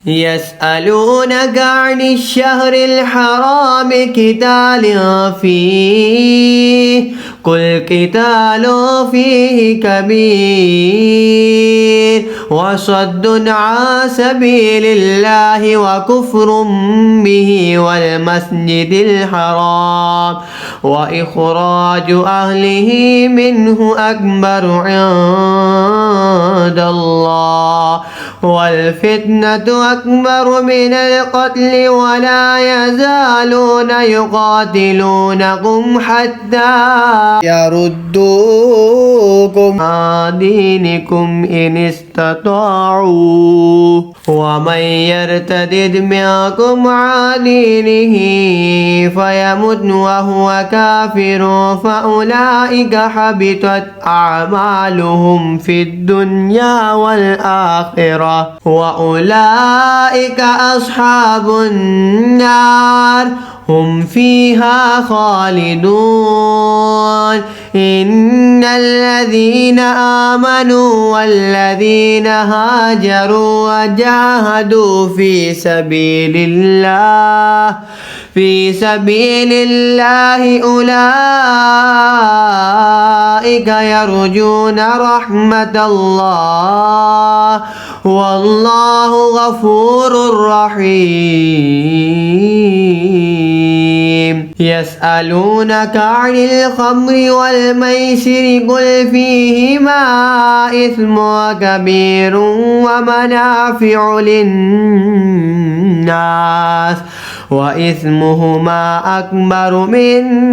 يسألونك عن الشهر الحرام قتال فيه قل قتال فيه كبير وصد عن سبيل الله وكفر به والمسجد الحرام وإخراج أهله منه أكبر عند الله والفتنة أكبر من القتل ولا يزالون يقاتلونكم حتى يردوكم عن دينكم إن استطاعوا ومن يرتد منكم عن دينه فيمت وهو كافر فأولئك حبطت أعمالهم في الدنيا والآخرة وأولئك أصحاب النار هم فيها خالدون إن الذين آمنوا والذين هاجروا وجاهدوا في سبيل الله أولئك يرجون رحمة الله والله غفور رحيم يسألونك عن الخمر والميسر قل فيهما إثم كبير ومنافع للناس وإثمهما أكبر من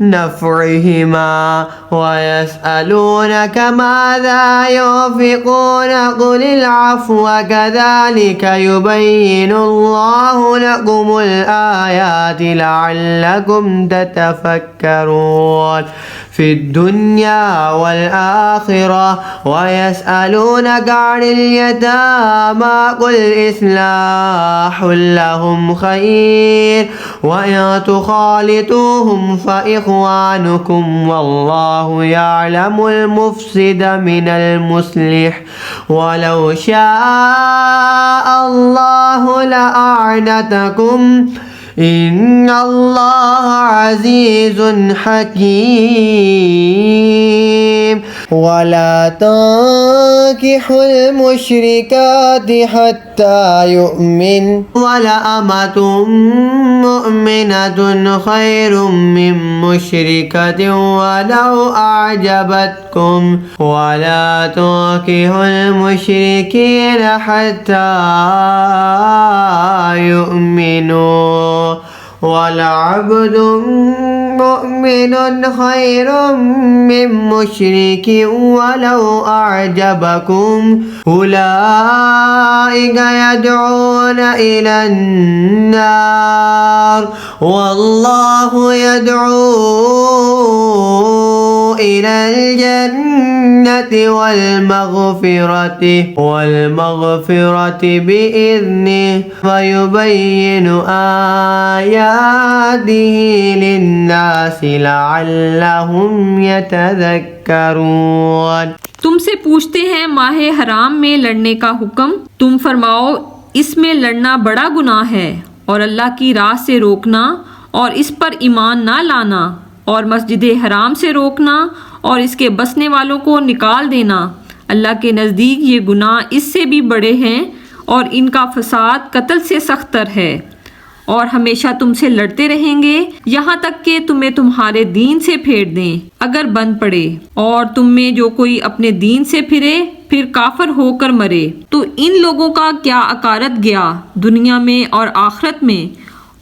نفعهما ويسألونك ماذا ينفقون قل العفو كذلك يبين الله لكم الآيات لعلكم تتفكرون في الدنيا والآخرة ويسألونك عن اليتامى قل إصلاح لهم خير وإن تخالطوهم فإخوانكم والله يعلم المفسد من المصلح ولو شاء الله لأعنتكم إن الله عزيز حكيم ولا تنكحوا المشركات حتى يؤمن ولأمة مؤمنة خير من مشركة ولو أعجبتكم ولا تنكحوا المشركين حتى يؤمنوا ولعبد مؤمن خير من مشرك ولو أعجبكم أولئك يدعون إلى النار والله يدعو إلى الجنة والمغفرة بإذنه فيبين آياته للناس لعلهم يتذكرون। तुमसे पूछते हैं माहे हराम में लड़ने का हुक्म, तुम फरमाओ इसमें लड़ना बड़ा गुनाह है और अल्लाह की राह से रोकना और इस पर ईमान ना लाना और मस्जिद हराम से रोकना और इसके बसने वालों को निकाल देना, अल्लाह के नज़दीक ये गुनाह इससे भी बड़े हैं और इनका फसाद कत्ल से सख्तर है और हमेशा तुमसे लड़ते रहेंगे यहाँ तक कि तुम्हें तुम्हारे दीन से फेर दें अगर बंद पड़े और तुम में जो कोई अपने दीन से फिरे फिर काफर होकर मरे तो इन लोगों का क्या अकारत गया दुनिया में और आखिरत में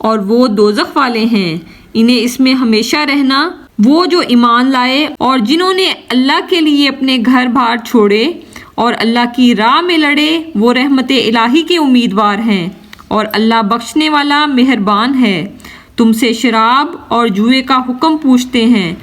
और वो दोज़ख वाले हैं, इन्हें इसमें हमेशा रहना। वो जो ईमान लाए और जिन्होंने अल्लाह के लिए अपने घर बार छोड़े और अल्लाह की राह में लड़े वो रहमत इलाही के उम्मीदवार हैं और अल्लाह बख्शने वाला मेहरबान है। तुमसे शराब और जुए का हुक्म पूछते हैं,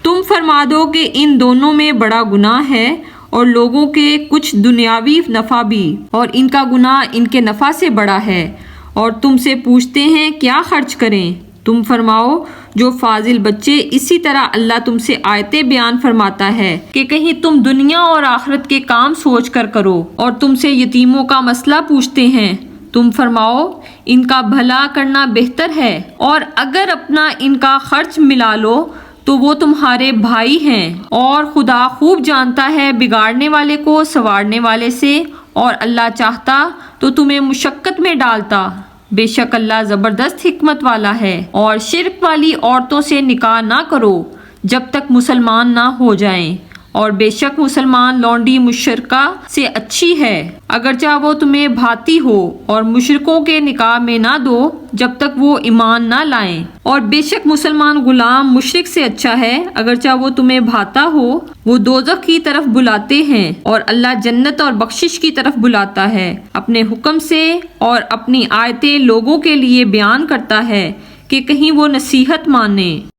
तुम फरमा दो कि इन दोनों में बड़ा गुनाह है और लोगों के कुछ दुनियावी नफ़ा भी और इनका गुनाह इनके नफ़ा से बड़ा है। और तुमसे पूछते हैं क्या खर्च करें, तुम फरमाओ جو فاضل بچے اسی طرح اللہ تم سے آیتیں بیان فرماتا ہے کہ کہیں تم دنیا اور آخرت کے کام سوچ کر کرو، اور تم سے یتیموں کا مسئلہ پوچھتے ہیں، تم فرماؤ ان کا بھلا کرنا بہتر ہے، اور اگر اپنا ان کا خرچ ملا لو تو وہ تمہارے بھائی ہیں، اور خدا خوب جانتا ہے بگاڑنے والے کو سنوارنے والے سے، اور اللہ چاہتا تو تمہیں مشقت میں ڈالتا، بے شک اللہ زبردست حکمت والا ہے۔ اور شرک والی عورتوں سے نکاح نہ کرو جب تک مسلمان نہ ہو جائیں، اور بے شک مسلمان لونڈی مشرکہ سے اچھی ہے اگرچہ وہ تمہیں بھاتی ہو، اور مشرکوں کے نکاح میں نہ دو جب تک وہ ایمان نہ لائیں، اور بے شک مسلمان غلام مشرک سے اچھا ہے اگرچہ وہ تمہیں بھاتا ہو۔ وہ دوزخ کی طرف بلاتے ہیں اور اللہ جنت اور بخشش کی طرف بلاتا ہے اپنے حکم سے، اور اپنی آیتیں لوگوں کے لیے بیان کرتا ہے کہ کہیں وہ نصیحت مانیں۔